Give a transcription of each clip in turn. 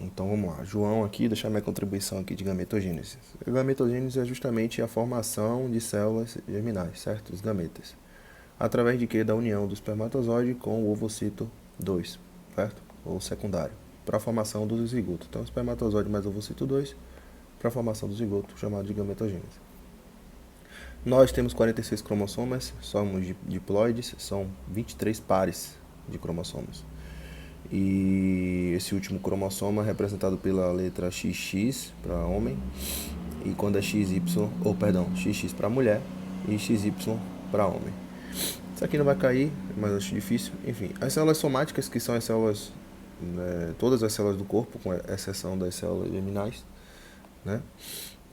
Então vamos lá. João aqui, deixar minha contribuição aqui de gametogênese. A gametogênese é justamente a formação de células germinais, certo? Os gametas. Através de quê? Da união do espermatozoide com o ovocito 2, certo? Ou secundário, para a formação do zigoto. Então, espermatozoide mais ovocito 2 para a formação do zigoto, chamado de gametogênese. Nós temos 46 cromossomas, somos diploides, são 23 pares de cromossomos. E esse último cromossoma é representado pela letra XX para homem, e quando é XY, ou perdão, XX para mulher e XY para homem. Isso aqui não vai cair, mas acho difícil. Enfim, as células somáticas, que são as células, todas as células do corpo, com exceção das células germinais, né?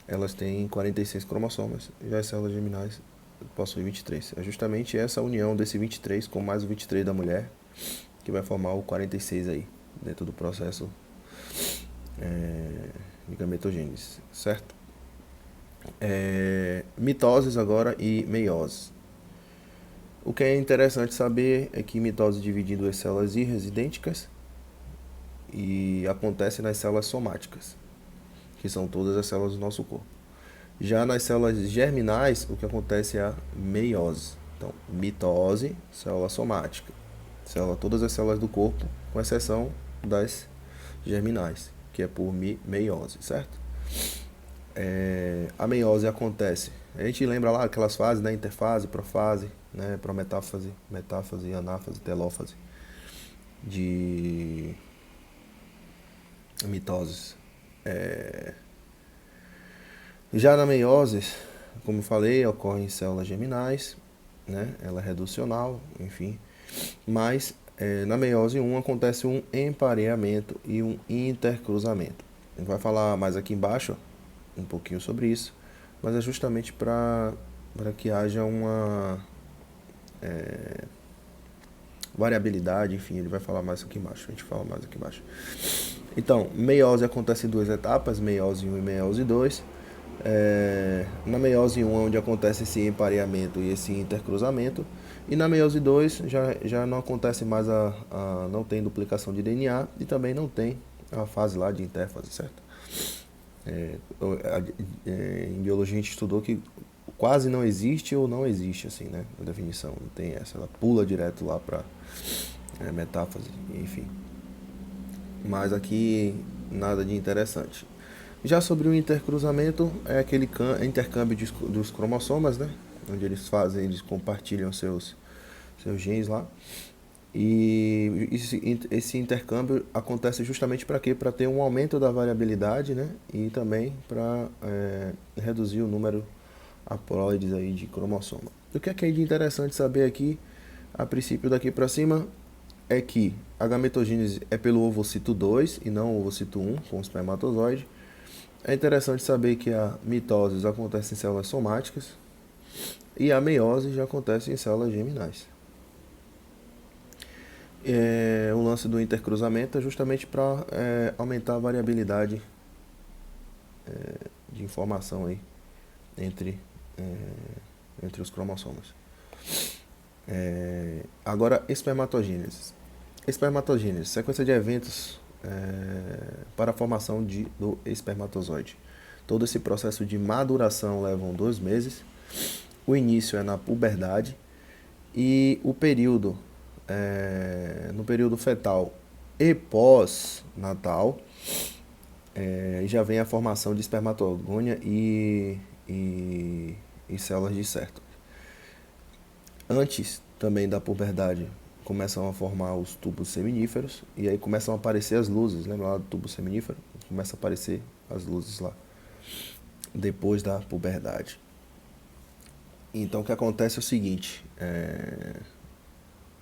Elas têm 46 cromossomas, já as células germinais possuem 23. É justamente essa união desse 23 com mais o 23 da mulher que vai formar o 46 aí, dentro do processo de gametogênese, certo? Mitoses agora e meiose. O que é interessante saber é que mitose divide em duas células irresidênticas e acontece nas células somáticas, que são todas as células do nosso corpo. Já nas células germinais, o que acontece é a meiose. Então, mitose, célula somática. Todas as células do corpo, com exceção das germinais, que é por meiose, certo? A meiose acontece. A gente lembra lá aquelas fases, né? Interfase, profase, né? Prometáfase, metáfase, anáfase, telófase de mitoses. Já na meiose, como eu falei, ocorre em células germinais, né? Ela é reducional, enfim. Mas na meiose 1 acontece um empareamento e um intercruzamento. A gente vai falar mais aqui embaixo um pouquinho sobre isso, mas é justamente para que haja uma variabilidade, enfim, ele vai falar mais aqui embaixo, a gente fala mais aqui embaixo. Então, meiose acontece em duas etapas, meiose 1 e meiose 2. Na meiose 1 é onde acontece esse empareamento e esse intercruzamento, e na meiose 2 já não acontece mais não tem duplicação de DNA e também não tem a fase lá de interfase, certo? Em biologia a gente estudou que quase não existe ou não existe, assim, né? A definição, não tem essa, ela pula direto lá para metáfase, enfim. Mas aqui nada de interessante. Já sobre o intercruzamento, é aquele intercâmbio dos cromossomas, né? Onde eles compartilham seus genes lá. E esse intercâmbio acontece justamente para quê? Para ter um aumento da variabilidade, né? E também para reduzir o número haploides aí de cromossoma. O que é de interessante saber aqui, a princípio daqui para cima, é que a gametogênese é pelo ovocito 2 e não o ovocito 1, com o espermatozoide. É interessante saber que a mitose acontece em células somáticas e a meiose já acontece em células germinais. O lance do intercruzamento é justamente para aumentar a variabilidade de informação aí entre, entre os cromossomos. Agora, espermatogênese. Espermatogênese, sequência de eventos para a formação do espermatozoide. Todo esse processo de maduração leva 2 meses. O início é na puberdade e o período, no período fetal e pós-natal, já vem a formação de espermatogônia e células de Sertoli. Antes também da puberdade, começam a formar os tubos seminíferos e aí começam a aparecer as luzes. Lembra lá do tubo seminífero? Começa a aparecer as luzes lá, depois da puberdade. Então o que acontece é o seguinte,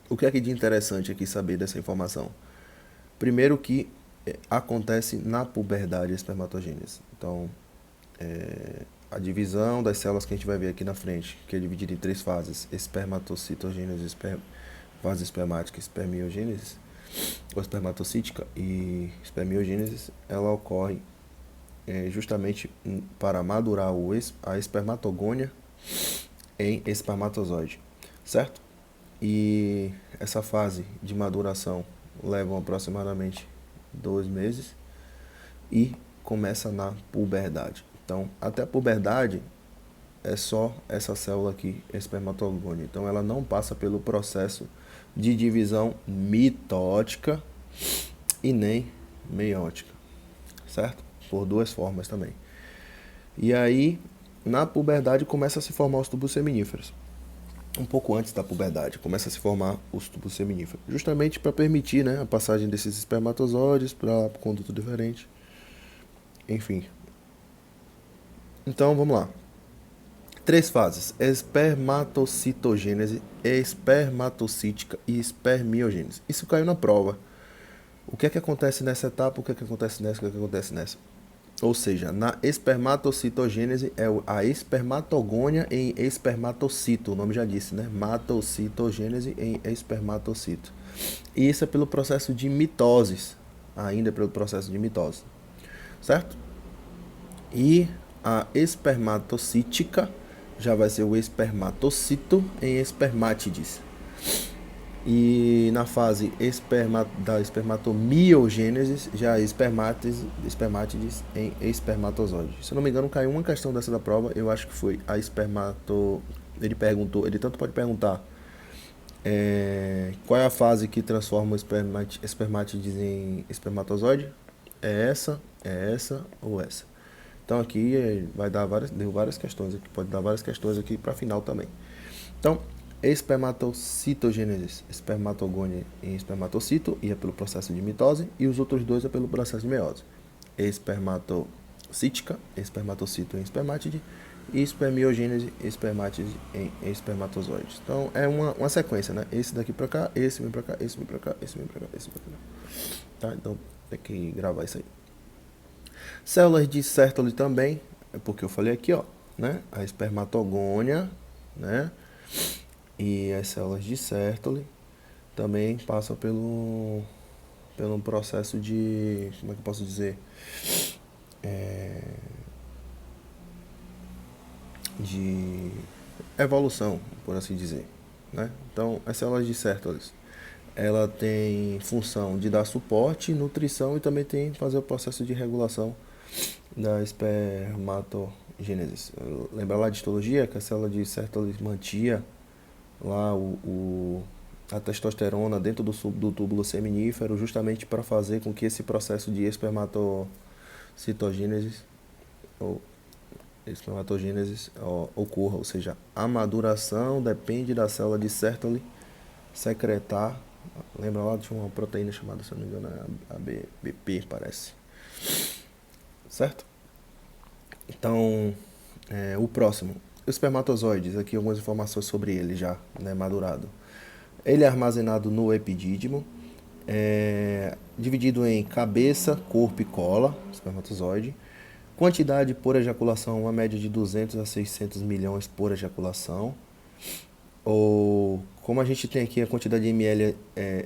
o que é de interessante aqui saber dessa informação? Primeiro que acontece na puberdade a espermatogênese. Então, a divisão das células que a gente vai ver aqui na frente, que é dividida em 3 fases, espermatocitogênese, fase espermática, espermiogênese, ou espermatocítica e espermiogênese, ela ocorre justamente para madurar a espermatogônia em espermatozoide, certo? E essa fase de maduração leva aproximadamente 2 meses. e começa na puberdade. Então, até a puberdade é só essa célula aqui, espermatogônia. Então, ela não passa pelo processo de divisão mitótica e nem meiótica, certo? Por duas formas também. E aí, na puberdade, começa a se formar os tubos seminíferos. Um pouco antes da puberdade, começa a se formar os tubos seminíferos. Justamente para permitir, né, a passagem desses espermatozoides para conduto diferente. Enfim. Então, vamos lá. 3 fases: espermatocitogênese, espermatocítica e espermiogênese. Isso caiu na prova. O que é que acontece nessa etapa? O que é que acontece nessa? O que é que acontece nessa? Ou seja, na espermatocitogênese é a espermatogônia em espermatocito, o nome já disse, né? Matocitogênese em espermatocito. E isso é pelo processo de mitose, ainda pelo processo de mitose, certo? E a espermatocítica já vai ser o espermatocito em espermátides. E na fase da espermatomiogênese, já espermátides em espermatozoide. Se eu não me engano, caiu uma questão dessa da prova, eu acho que foi a espermato... Ele perguntou, ele tanto pode perguntar qual é a fase que transforma o espermátides em espermatozoide? É essa ou essa? Então aqui vai dar deu várias questões aqui, pode dar várias questões aqui para final também. Então, espermatocitogênese, espermatogônia em espermatocito, e é pelo processo de mitose, e os outros dois é pelo processo de meiose. Espermatocítica, espermatocito em espermátide, e espermiogênese, espermátide em espermatozoides. Então é uma sequência, né? Esse daqui pra cá, esse vem pra cá, esse vem pra cá, esse vem pra cá, esse vem pra cá. Tá? Então tem que gravar isso aí. Células de Sertoli também, é porque eu falei aqui, ó, né? A espermatogônia, né? E as células de Sertoli também passam pelo processo de, como é que eu posso dizer? De evolução, por assim dizer, né? Então, as células de Sertoli, ela tem função de dar suporte, nutrição e também tem fazer o processo de regulação da espermatogênese. Lembra lá de histologia que a célula de Sertoli mantinha lá a testosterona dentro do túbulo seminífero, justamente para fazer com que esse processo de espermatocitogênese ou espermatogênese ocorra, ou seja, a maduração depende da célula de Sertoli secretar. Lembra lá de uma proteína chamada, se não me engano, ABP, parece. Certo? Então, o próximo, os espermatozoides, aqui algumas informações sobre ele já, né, madurado. Ele é armazenado no epidídimo, dividido em cabeça, corpo e cola, espermatozoide. Quantidade por ejaculação, uma média de 200 a 600 milhões por ejaculação. Ou, como a gente tem aqui a quantidade de ml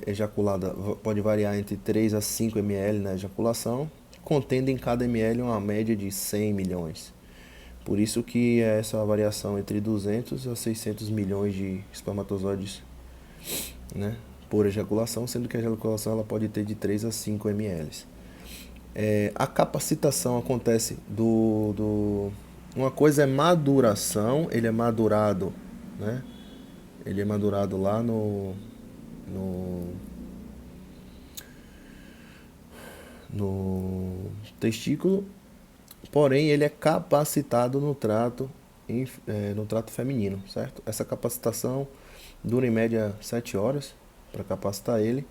ejaculada, pode variar entre 3 a 5 ml na ejaculação, contendo em cada ml uma média de 100 milhões. Por isso que é essa variação entre 200 a 600 milhões de espermatozoides, né, por ejaculação, sendo que a ejaculação ela pode ter de 3 a 5 ml. A capacitação acontece uma coisa é maduração, ele é madurado, né? Ele é madurado lá no testículo, porém ele é capacitado no trato feminino, certo? Essa capacitação dura em média 7 horas para capacitar ele,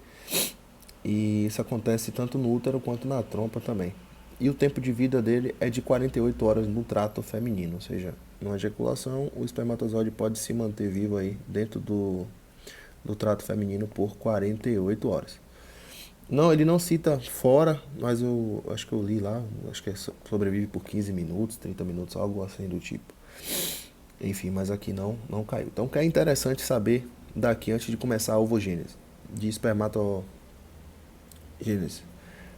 e isso acontece tanto no útero quanto na trompa também. E o tempo de vida dele é de 48 horas no trato feminino, ou seja, na ejaculação o espermatozoide pode se manter vivo aí dentro do trato feminino por 48 horas. Não, ele não cita fora, mas eu acho que eu li lá, acho que sobrevive por 15 minutos, 30 minutos, algo assim do tipo. Enfim, mas aqui não caiu. Então, o que é interessante saber daqui antes de começar a ovogênese, de espermatogênese.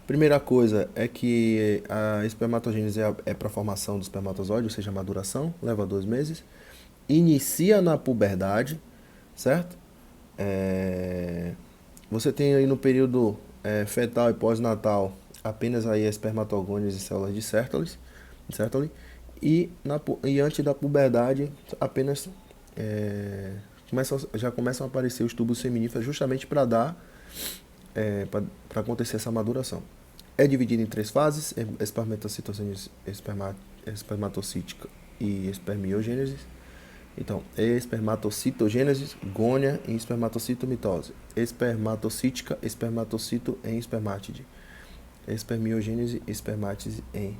Primeira coisa é que a espermatogênese é para a formação do espermatozoide, ou seja, a maduração, leva 2 meses. Inicia na puberdade, certo? Você tem aí no período fetal e pós-natal apenas aí a espermatogônias e células de Sertoli, e antes da puberdade apenas já começam a aparecer os tubos seminíferos justamente para dar para acontecer essa maduração. É dividido em 3 fases: espermatocitogênese, espermatocítica e espermiogênese. Então, espermatocitogênese, gônia em espermatocitomitose, espermatocítica, espermatocito em espermátide, espermiogênese, espermátise em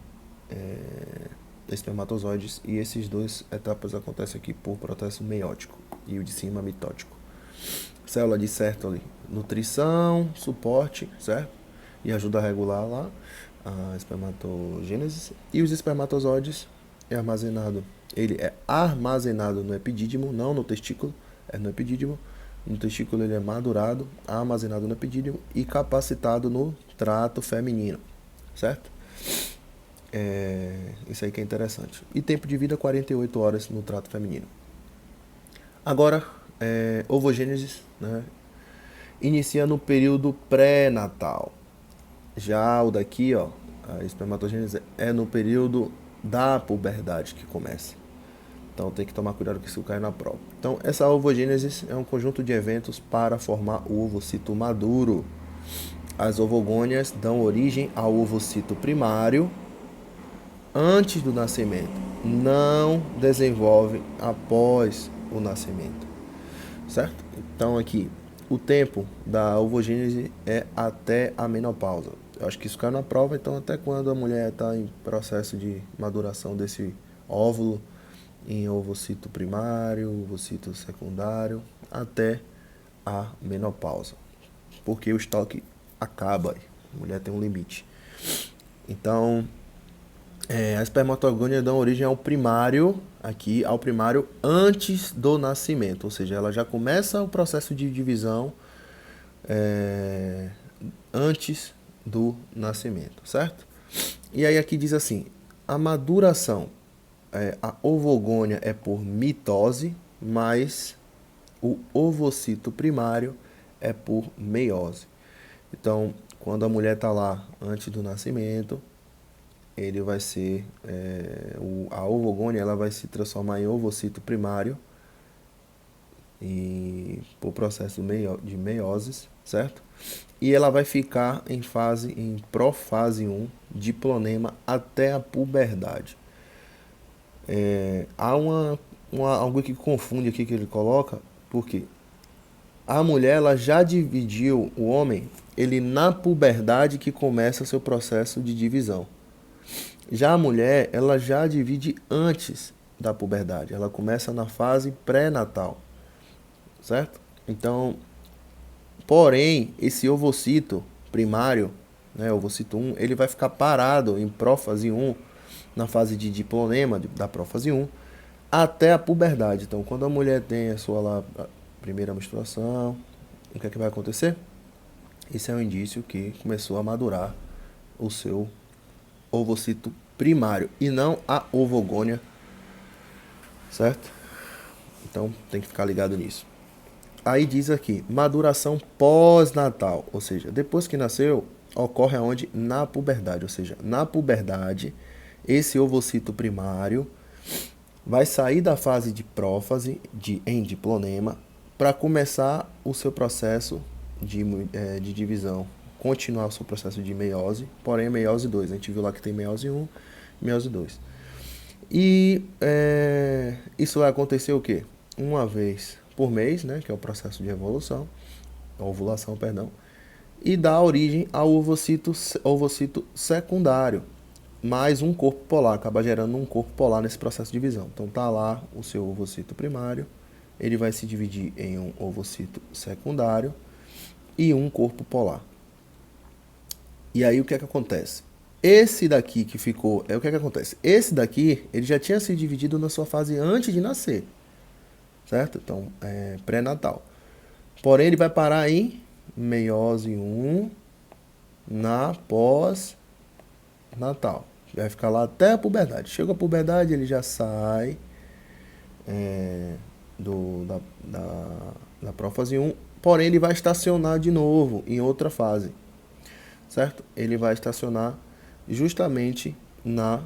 espermatozoides, e esses dois etapas acontecem aqui por processo meiótico e o de cima mitótico. Célula de Sertoli, nutrição, suporte, certo? E ajuda a regular lá a espermatogênese. E os espermatozoides ele é armazenado no epidídimo, não no testículo, é no epidídimo. No testículo ele é madurado, armazenado no epidídimo e capacitado no trato feminino, certo? Isso aí que é interessante. E tempo de vida 48 horas no trato feminino. Agora, ovogênese, né? Inicia no período pré-natal. Já o daqui, ó, a espermatogênese é no período da puberdade que começa. Então tem que tomar cuidado que isso cai na prova. Então essa ovogênese é um conjunto de eventos para formar o ovocito maduro. As ovogônias dão origem ao ovocito primário antes do nascimento, não desenvolvem após o nascimento, certo? Então aqui, o tempo da ovogênese é até a menopausa. Eu acho que isso cai na prova, então até quando a mulher está em processo de maduração desse óvulo em ovocito primário, ovocito secundário, até a menopausa. Porque o estoque acaba, a mulher tem um limite. Então, a espermatogônia dá origem ao primário, antes do nascimento, ou seja, ela já começa o processo de divisão antes do nascimento, certo? E aí aqui diz assim, a maduração, a ovogônia é por mitose, mas o ovocito primário é por meiose. Então, quando a mulher está lá antes do nascimento, ele vai ser a ovogônia, ela vai se transformar em ovocito primário e por processo de meiose, certo? E ela vai ficar em profase 1, diplonema, até a puberdade. Há algo que confunde aqui que ele coloca, porque a mulher ela já dividiu o homem, ele na puberdade que começa seu processo de divisão. Já a mulher, ela já divide antes da puberdade, ela começa na fase pré-natal, certo? Então, porém, esse ovocito primário, né, ovocito 1, ele vai ficar parado em prófase 1, na fase de diplonema da prófase 1, até a puberdade. Então, quando a mulher tem a sua primeira menstruação, o que é que vai acontecer? Esse é um indício que começou a madurar o seu ovocito primário e não a ovogônia, certo? Então tem que ficar ligado nisso. Aí diz aqui, maduração pós-natal, ou seja, depois que nasceu, ocorre aonde? Na puberdade, ou seja, na puberdade, esse ovocito primário vai sair da fase de prófase, em diplonema, para começar o seu processo de divisão, continuar o seu processo de meiose, porém meiose 2. A gente viu lá que tem meiose 1, meiose 2. E isso vai acontecer o quê? Uma vez por mês, né, que é o processo de ovulação, e dá origem ao ovocito secundário, mais um corpo polar, acaba gerando um corpo polar nesse processo de divisão. Então tá lá o seu ovocito primário, ele vai se dividir em um ovocito secundário e um corpo polar. E aí o que é que acontece? Esse daqui que ficou, o que é que acontece? Esse daqui, ele já tinha se dividido na sua fase antes de nascer, certo? Então, pré-natal. Porém, ele vai parar em meiose 1 na pós-natal. Vai ficar lá até a puberdade. Chega a puberdade, ele já sai da prófase 1, porém ele vai estacionar de novo em outra fase, certo? Ele vai estacionar justamente na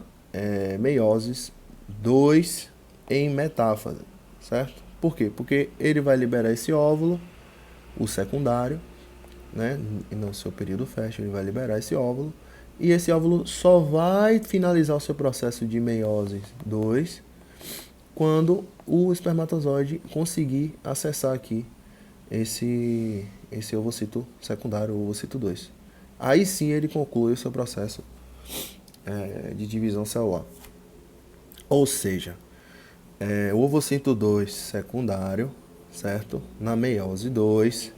meiose 2 em metáfase, certo? Por quê? Porque ele vai liberar esse óvulo, o secundário, né? E no seu período fértil ele vai liberar esse óvulo, e esse óvulo só vai finalizar o seu processo de meiose 2 quando o espermatozoide conseguir acessar aqui esse ovocito secundário, o ovocito 2. Aí sim ele conclui o seu processo de divisão celular. Ou seja, o ovocito 2 secundário, certo? Na meiose 2,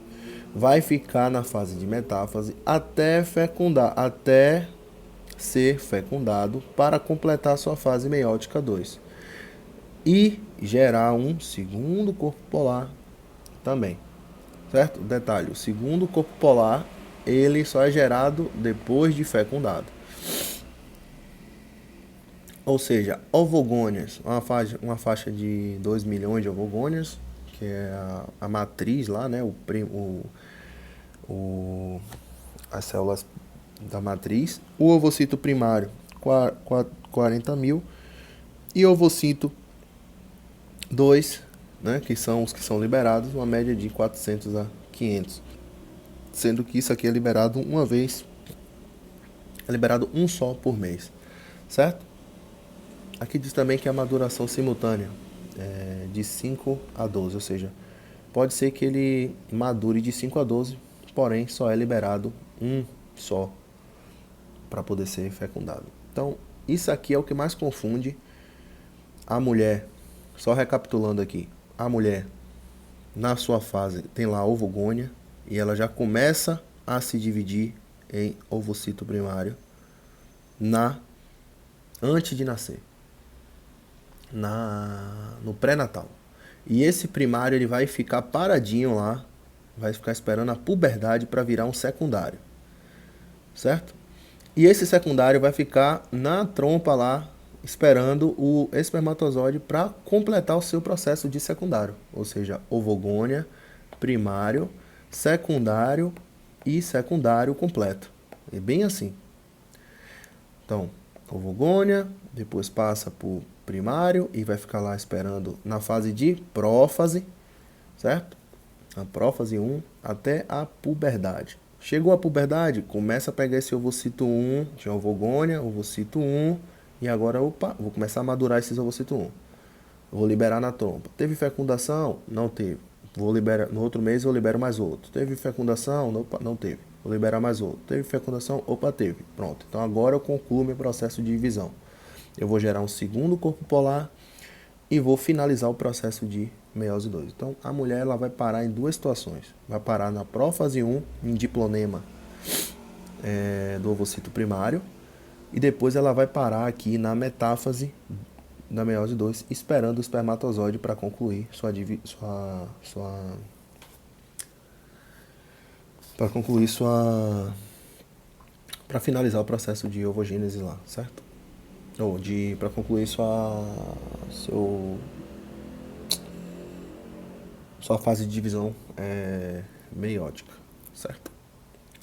vai ficar na fase de metáfase até fecundar, até ser fecundado para completar sua fase meiótica 2 e gerar um segundo corpo polar também, certo? Detalhe, o segundo corpo polar ele só é gerado depois de fecundado. Ou seja, ovogônias, uma faixa de 2 milhões de ovogônias, que é a matriz lá, né? As células da matriz. O ovocito primário, 40 mil. E o ovocito 2, né? Que são os que são liberados, uma média de 400 a 500. Sendo que isso aqui é liberado uma vez, é liberado um só por mês, certo? Aqui diz também que a maduração simultânea é de 5 a 12, ou seja, pode ser que ele madure de 5 a 12, porém só é liberado um só para poder ser fecundado. Então, isso aqui é o que mais confunde a mulher. Só recapitulando aqui, a mulher na sua fase tem lá a ovogônia e ela já começa a se dividir em ovocito primário antes de nascer, no pré-natal. E esse primário ele vai ficar paradinho lá, vai ficar esperando a puberdade para virar um secundário, certo? E esse secundário vai ficar na trompa lá, esperando o espermatozoide para completar o seu processo de secundário, ou seja, ovogônia, primário, secundário e secundário completo. É bem assim. Então, ovogônia, depois passa por primário e vai ficar lá esperando na fase de prófase, certo? A prófase 1 até a puberdade. Chegou a puberdade, começa a pegar esse ovocito 1, tinha ovogônia, ovocito 1, e agora, opa, vou começar a madurar esses ovocito 1. Vou liberar na trompa. Teve fecundação? Não teve. Vou liberar, no outro mês eu libero mais outro. Teve fecundação? Opa, não teve. Vou liberar mais outro. Teve fecundação? Opa, teve. Pronto. Então agora eu concluo meu processo de divisão. Eu vou gerar um segundo corpo polar e vou finalizar o processo de meiose 2. Então a mulher ela vai parar em duas situações. Vai parar na prófase 1, em diplonema do ovocito primário, e depois ela vai parar aqui na metáfase da meiose 2, esperando o espermatozoide para concluir para finalizar o processo de ovogênese lá, certo? Ou para concluir sua fase de divisão meiótica, certo?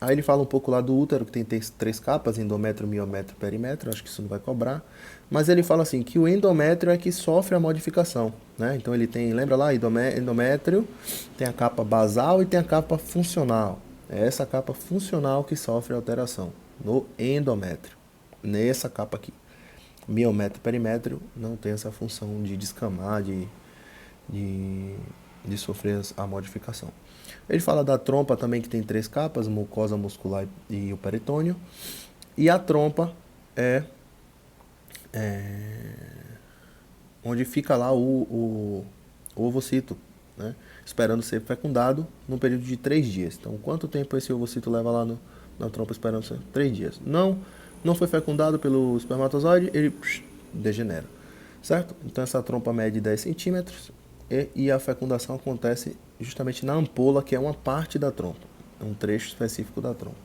Aí ele fala um pouco lá do útero, que tem 3 capas, endométrio, miométrio, perimétrio, acho que isso não vai cobrar. Mas ele fala assim, que o endométrio é que sofre a modificação, né? Então ele tem, lembra lá, endométrio, tem a capa basal e tem a capa funcional. É essa capa funcional que sofre alteração no endométrio, nessa capa aqui. Miométrio, perimétrio não tem essa função de descamar, de sofrer a modificação. Ele fala da trompa também, que tem 3 capas, mucosa muscular e o peritônio. E a trompa é onde fica lá o ovocito, né? Esperando ser fecundado num período de 3 dias. Então, quanto tempo esse ovocito leva lá na trompa esperando ser? 3 dias. Não foi fecundado pelo espermatozoide, ele degenera, certo? Então, essa trompa mede 10 centímetros e a fecundação acontece justamente na ampola, que é uma parte da trompa, um trecho específico da trompa.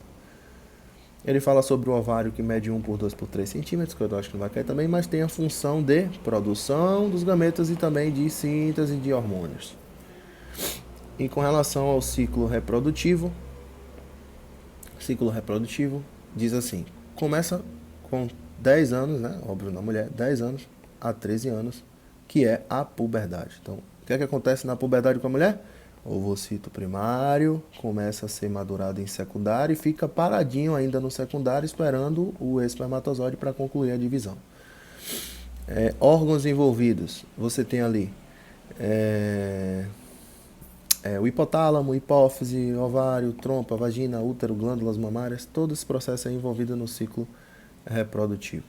Ele fala sobre o ovário, que mede 1 por 2 por 3 centímetros, que eu acho que não vai cair também, mas tem a função de produção dos gametas e também de síntese de hormônios. E com relação ao ciclo reprodutivo, ciclo reprodutivo diz assim, começa com 10 anos, né, óbvio na mulher, 10 anos a 13 anos, que é a puberdade. Então, o que é que acontece na puberdade com a mulher? O ovocito primário começa a ser madurado em secundário e fica paradinho ainda no secundário esperando o espermatozoide para concluir a divisão. Órgãos envolvidos, você tem ali o hipotálamo, hipófise, ovário, trompa, vagina, útero, glândulas mamárias, todo esse processo é envolvido no ciclo reprodutivo.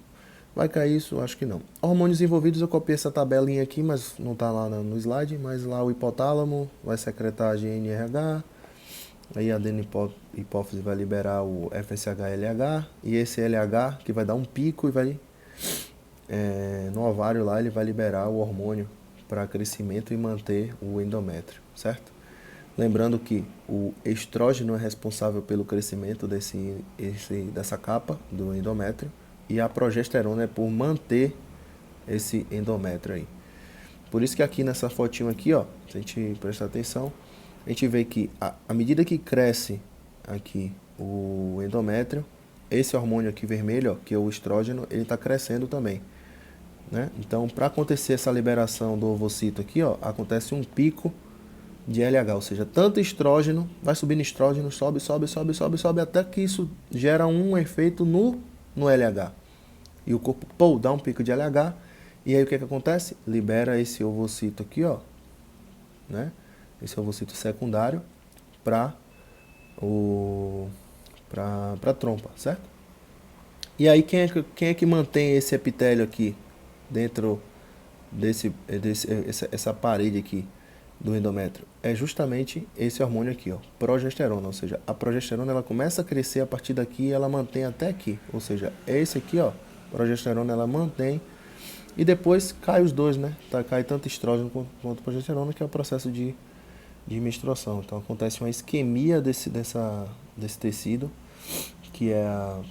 Vai cair isso? Acho que não. Hormônios envolvidos, eu copiei essa tabelinha aqui, mas não está lá no slide, mas lá o hipotálamo vai secretar GnRH, aí a adenopófise vai liberar o FSH-LH, e esse LH que vai dar um pico e vai no ovário lá ele vai liberar o hormônio para crescimento e manter o endométrio, certo? Lembrando que o estrógeno é responsável pelo crescimento dessa capa do endométrio e a progesterona é por manter esse endométrio aí. Por isso que aqui nessa fotinho aqui, ó, se a gente prestar atenção, a gente vê que à medida que cresce aqui o endométrio, esse hormônio aqui vermelho, ó, que é o estrógeno, ele está crescendo também. Né? Então, para acontecer essa liberação do ovocito aqui, ó, acontece um pico de LH, ou seja, tanto estrógeno, vai subindo estrógeno, sobe, até que isso gera um efeito no LH. E o corpo, dá um pico de LH, e aí o que acontece? Libera esse ovocito aqui, ó, né? Esse ovocito secundário para a trompa, certo? E aí quem é que mantém esse epitélio aqui dentro essa parede aqui do endométrio? É justamente esse hormônio aqui, ó, progesterona, ou seja, a progesterona ela começa a crescer a partir daqui e ela mantém até aqui, ou seja, esse aqui, ó, progesterona ela mantém e depois cai os dois, né? Cai tanto estrógeno quanto progesterona, que é o processo de menstruação. Então acontece uma isquemia desse tecido, que é a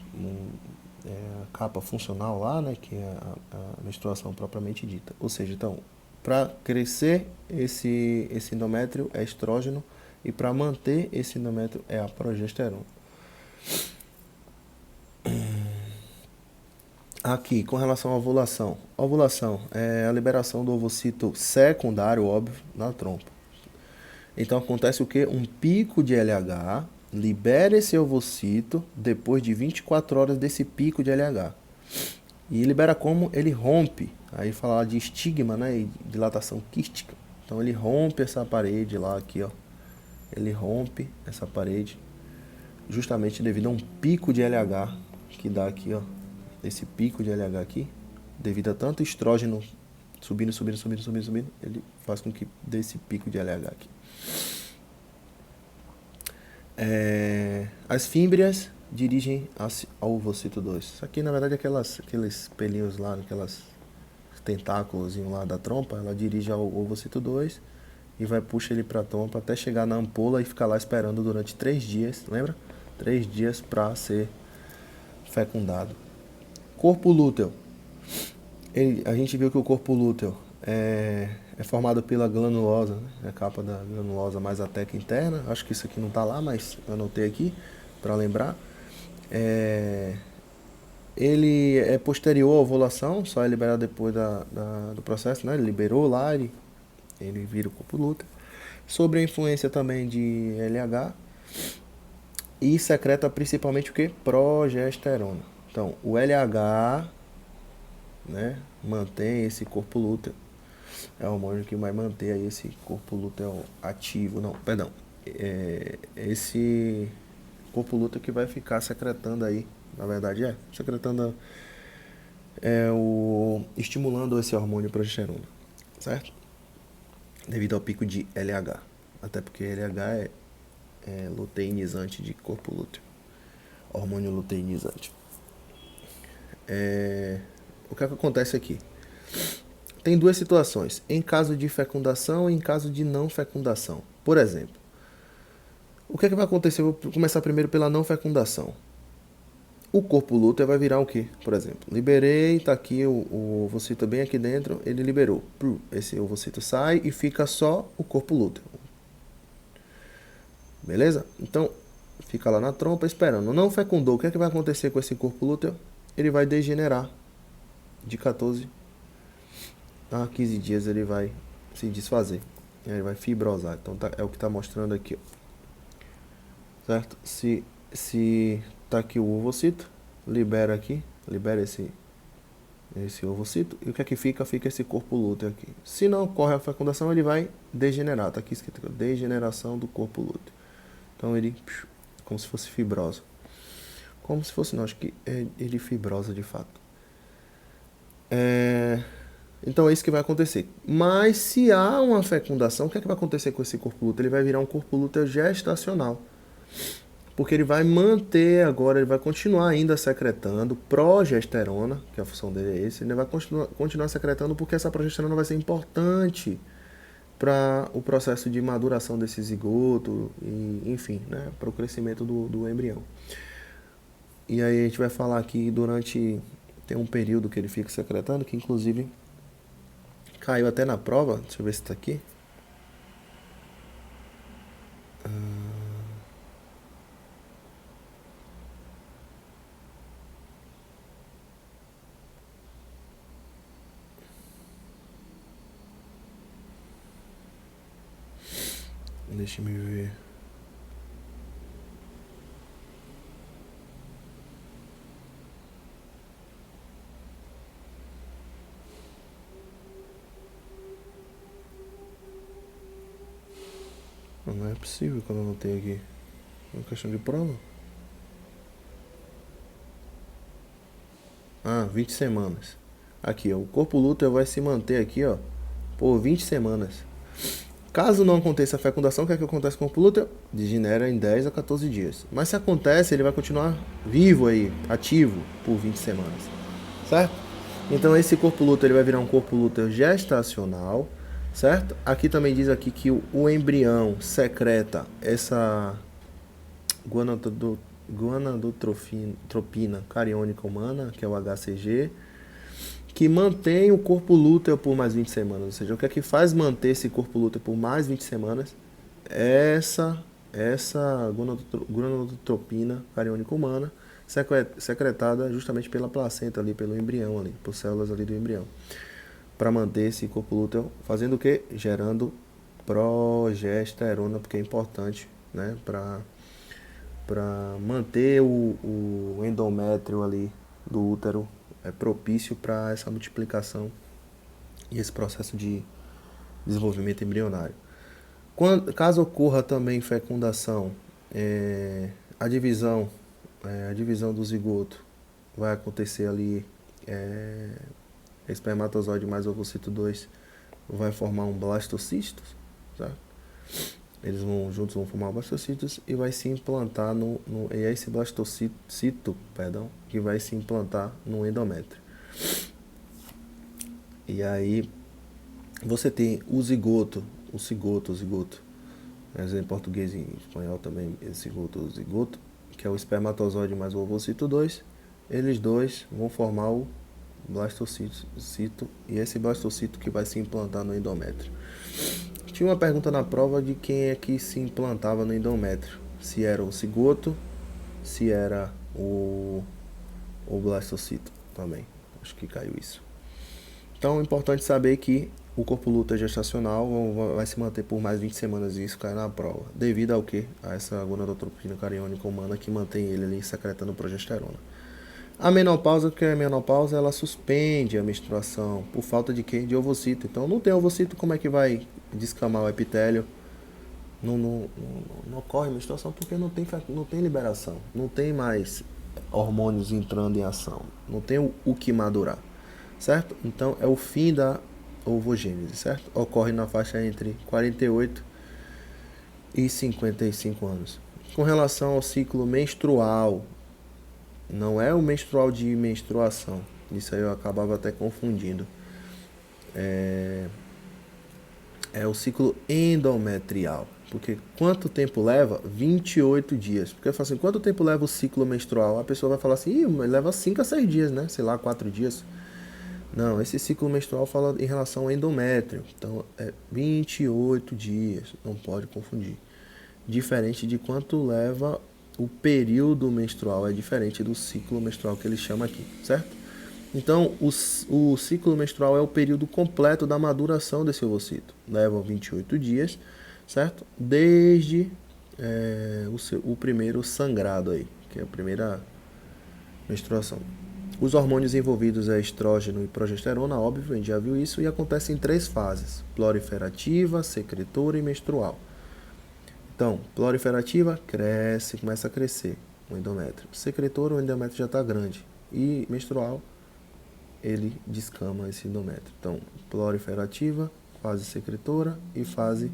capa funcional lá, né, que é a menstruação propriamente dita. Ou seja, então, para crescer esse endométrio é estrógeno e para manter esse endométrio é a progesterona. Aqui, com relação à ovulação. A ovulação é a liberação do ovocito secundário, óbvio, na trompa. Então acontece o quê? Um pico de LH, libera esse ovocito depois de 24 horas desse pico de LH. E libera como? Ele rompe. Aí fala de estigma, né? E dilatação quística. Então ele rompe essa parede lá, aqui, ó. Ele rompe essa parede justamente devido a um pico de LH que dá aqui, ó. Esse pico de LH aqui, devido a tanto estrógeno subindo, ele faz com que dê esse pico de LH aqui. As fímbrias dirigem ao ovocito 2. Isso aqui, na verdade, aqueles pelinhos lá, aquelas tentáculos lá da trompa, ela dirige ao ovocito 2 e puxa ele para a trompa até chegar na ampola e ficar lá esperando durante 3 dias, lembra? 3 dias para ser fecundado. Corpo lúteo. A gente viu que o corpo lúteo é formado pela glanulosa, né? A capa da glanulosa mais a teca interna. Acho que isso aqui não está lá, mas eu anotei aqui para lembrar. Ele é posterior à ovulação, só é liberado depois do processo, né? Ele liberou lá, ele vira o corpo lúteo. Sobre a influência também de LH, e secreta principalmente o que? Progesterona. Então, o LH, né, mantém esse corpo lúteo. É o hormônio que vai manter aí esse corpo lúteo ativo. Não, perdão. Esse corpo lúteo que vai ficar secretando aí. Na verdade secretando, estimulando esse hormônio progesterona, certo? Devido ao pico de LH. Até porque LH é luteinizante de corpo lúteo. Hormônio luteinizante. O que acontece aqui? Tem 2 situações, em caso de fecundação e em caso de não fecundação. Por exemplo, o que vai acontecer? Vou começar primeiro pela não fecundação. O corpo lúteo vai virar o quê? Por exemplo, liberei, tá aqui o ovocito bem aqui dentro, ele liberou. Esse ovocito sai e fica só o corpo lúteo. Beleza? Então, Fica lá na trompa esperando. Não fecundou. O que é que vai acontecer com esse corpo lúteo? Ele vai degenerar. De 14 a 15 dias ele vai se desfazer. Ele vai fibrosar. Então é o que está mostrando aqui, ó. Certo? Se tá aqui o ovocito, libera aqui, libera esse ovocito, e o que é que fica? Fica esse corpo lúteo aqui. Se não ocorre a fecundação, ele vai degenerar. Tá aqui escrito aqui, degeneração do corpo lúteo. Então ele, como se fosse fibrosa. Como se fosse, não, acho que ele fibrosa de fato. Então é isso que vai acontecer. Mas se há uma fecundação, o que é que vai acontecer com esse corpo lúteo? Ele vai virar um corpo lúteo gestacional. Porque ele vai manter agora, ele vai continuar ainda secretando progesterona, que a função dele é esse, ele vai continuar secretando porque essa progesterona vai ser importante para o processo de maduração desse zigoto, e, enfim, né, para o crescimento do embrião. E aí a gente vai falar aqui tem um período que ele fica secretando, que inclusive caiu até na prova, deixa eu ver se está aqui. Deixa eu ver. Não é possível quando eu não tenho aqui. É uma questão de prova. 20 semanas. Aqui, ó, o corpo lúteo vai se manter aqui, ó, por 20 semanas. Caso não aconteça a fecundação, o que é que acontece com o corpo lúteo? Degenera em 10 a 14 dias. Mas se acontece, ele vai continuar vivo aí, ativo, por 20 semanas. Certo? Então esse corpo lúteo ele vai virar um corpo lúteo gestacional, certo? Aqui também diz aqui que o embrião secreta essa guanadotropina cariônica humana, que é o HCG, que mantém o corpo lúteo por mais 20 semanas. Ou seja, o que é que faz manter esse corpo lúteo por mais 20 semanas? Essa gonadotropina cariônica humana, secretada justamente pela placenta ali, pelo embrião ali, por células ali do embrião, para manter esse corpo lúteo, fazendo o que? Gerando progesterona, porque é importante, né, para manter o endométrio ali do útero propício para essa multiplicação e esse processo de desenvolvimento embrionário. Caso ocorra também fecundação, a divisão do zigoto vai acontecer ali, espermatozoide mais ovocito 2 vai formar um blastocisto, certo? Eles juntos vão formar blastocitos e vai se implantar e é esse blastocito, que vai se implantar no endométrio. E aí você tem o zigoto, mas em português e em espanhol também, esse zigoto, que é o espermatozoide mais o ovocito 2, eles dois vão formar o blastocito, e esse blastocito que vai se implantar no endométrio. Tinha uma pergunta na prova de quem é que se implantava no endométrio, se era o zigoto, se era o blastocito também, acho que caiu isso. Então é importante saber que o corpo lúteo gestacional vai se manter por mais 20 semanas, e isso cai na prova. Devido ao quê? A essa gonadotropina cariônica humana que mantém ele ali secretando progesterona. A menopausa, que é a menopausa, ela suspende a menstruação por falta de quê? De ovocito. Então não tem ovocito, como é que vai descamar o epitélio? Não ocorre menstruação porque não tem liberação. Não tem mais hormônios entrando em ação. Não tem o que madurar. Certo? Então é o fim da ovogênese, certo? Ocorre na faixa entre 48 e 55 anos. Com relação ao ciclo menstrual, não é o menstrual de menstruação. Isso aí eu acabava até confundindo. É o ciclo endometrial. Porque quanto tempo leva? 28 dias. Porque eu falo assim, quanto tempo leva o ciclo menstrual? A pessoa vai falar assim, mas leva 5 a 6 dias, né? Sei lá, 4 dias. Não, esse ciclo menstrual fala em relação ao endométrio. Então, é 28 dias, não pode confundir. Diferente de quanto leva o período menstrual é diferente do ciclo menstrual que ele chama aqui, certo? Então, o ciclo menstrual é o período completo da maduração desse ovocito. Leva 28 dias, certo? Desde o primeiro sangrado aí, que é a primeira menstruação. Os hormônios envolvidos é estrógeno e progesterona, óbvio, a gente já viu isso, e acontece em 3 fases: proliferativa, secretora e menstrual. Então, proliferativa, cresce, começa a crescer o endométrio. Secretora, o endométrio já está grande. E menstrual, ele descama esse endométrio. Então, proliferativa, fase secretora e fase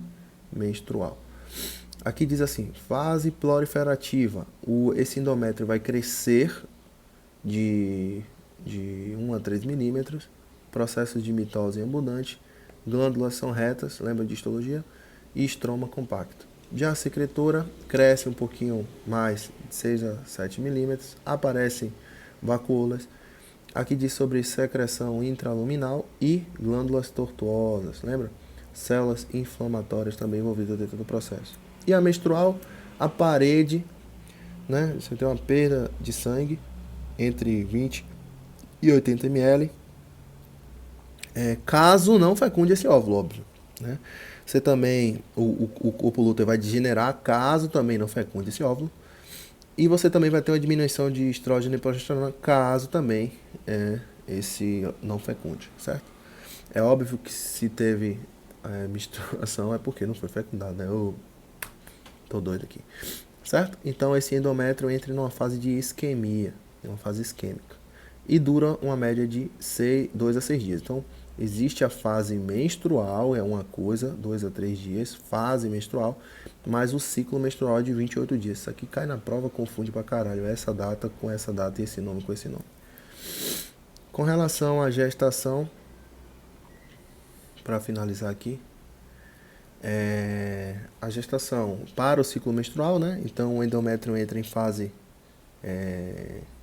menstrual. Aqui diz assim, fase proliferativa, esse endométrio vai crescer de 1 a 3 milímetros, processos de mitose abundante, glândulas são retas, lembra de histologia, e estroma compacto. Já a secretora cresce um pouquinho mais, de 6 a 7 milímetros, aparecem vacuolas. Aqui diz sobre secreção intraluminal e glândulas tortuosas, lembra? Células inflamatórias também envolvidas dentro do processo. E a menstrual, a parede, né? Você tem uma perda de sangue entre 20 e 80 ml, caso não fecunde esse óvulo, óbvio, né? Você também, o corpo lúteo vai degenerar caso também não fecunde esse óvulo. E você também vai ter uma diminuição de estrógeno e progesterona caso também esse não fecunde, certo? É óbvio que se teve menstruação é porque não foi fecundado, né? Eu tô doido aqui, certo? Então esse endométrio entra numa fase de isquemia, uma fase isquêmica, e dura uma média de 2 a 6 dias. Então existe a fase menstrual, é uma coisa, 2 a 3 dias, fase menstrual, mas o ciclo menstrual é de 28 dias. Isso aqui cai na prova, confunde pra caralho, essa data com essa data e esse nome com esse nome. Com relação à gestação, para finalizar aqui, a gestação para o ciclo menstrual, né? Então o endométrio entra em fase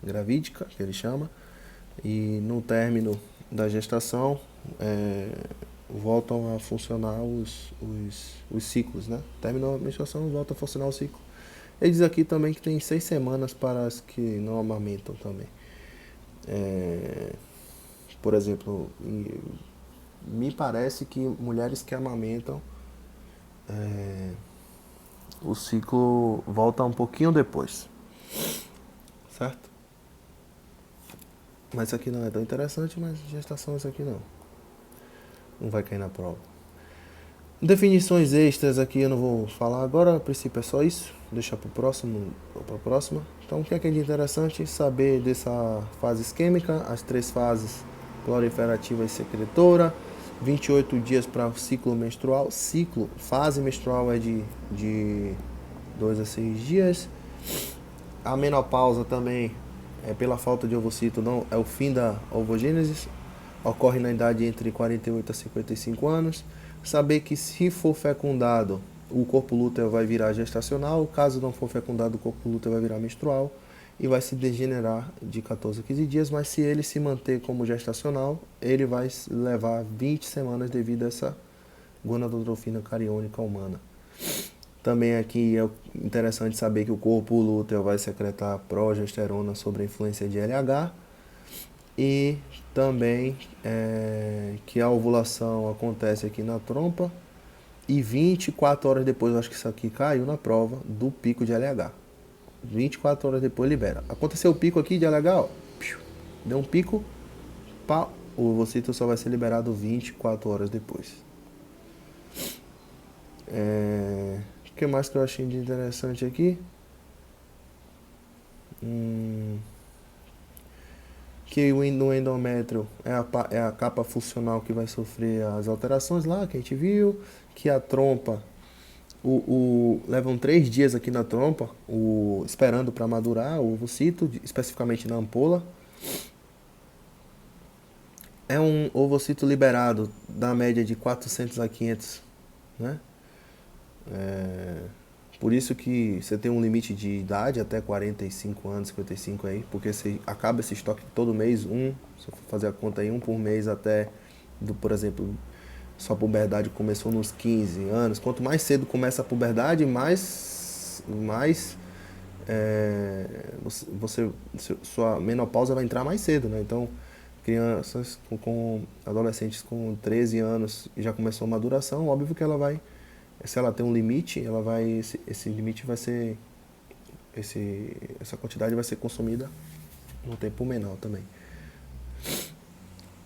gravídica, que ele chama, e no término da gestação voltam a funcionar os ciclos, né? Terminou a menstruação, volta a funcionar o ciclo. Ele diz aqui também que tem 6 semanas para as que não amamentam também. Por exemplo, me parece que mulheres que amamentam, o ciclo volta um pouquinho depois, certo? Mas isso aqui não é tão interessante, mas gestação isso aqui não vai cair na prova. Definições extras aqui eu não vou falar agora, a princípio é só isso, vou deixar para o próximo ou para a próxima. Então o que é de interessante? Saber dessa fase isquêmica, as 3 fases, proliferativa e secretora, 28 dias para o ciclo menstrual. Fase menstrual é de 2 a 6 dias. A menopausa também pela falta de ovocito, não é o fim da ovogênese, ocorre na idade entre 48 a 55 anos. Saber que se for fecundado, o corpo lúteo vai virar gestacional, caso não for fecundado, o corpo lúteo vai virar menstrual e vai se degenerar de 14 a 15 dias, mas se ele se manter como gestacional, ele vai levar 20 semanas devido a essa gonadotrofina cariônica humana. Também aqui é interessante saber que o corpo lúteo vai secretar progesterona sob a influência de LH e também que a ovulação acontece aqui na trompa e 24 horas depois, eu acho que isso aqui caiu na prova, do pico de LH. 24 horas depois libera. Aconteceu o pico aqui de LH, ó, deu um pico, pá, o ovocito só vai ser liberado 24 horas depois. O que mais que eu achei de interessante aqui? Que no endométrio é a capa funcional que vai sofrer as alterações lá, que a gente viu, que a trompa, levam 3 dias aqui na trompa, esperando para madurar o ovocito, especificamente na ampola. É um ovocito liberado da média de 400 a 500, né? Por isso que você tem um limite de idade até 45 anos, 55 aí, porque você acaba esse estoque todo mês, se eu for fazer a conta aí, 1 por mês até, por exemplo, sua puberdade começou nos 15 anos. Quanto mais cedo começa a puberdade, mais sua menopausa vai entrar mais cedo, né? Então, crianças com adolescentes com 13 anos e já começou a maduração, óbvio que ela vai, se ela tem um limite, esse limite vai ser, essa quantidade vai ser consumida no tempo menor também.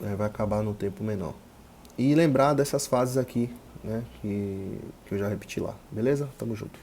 Vai acabar no tempo menor. E lembrar dessas fases aqui, né, que eu já repeti lá. Beleza? Tamo junto.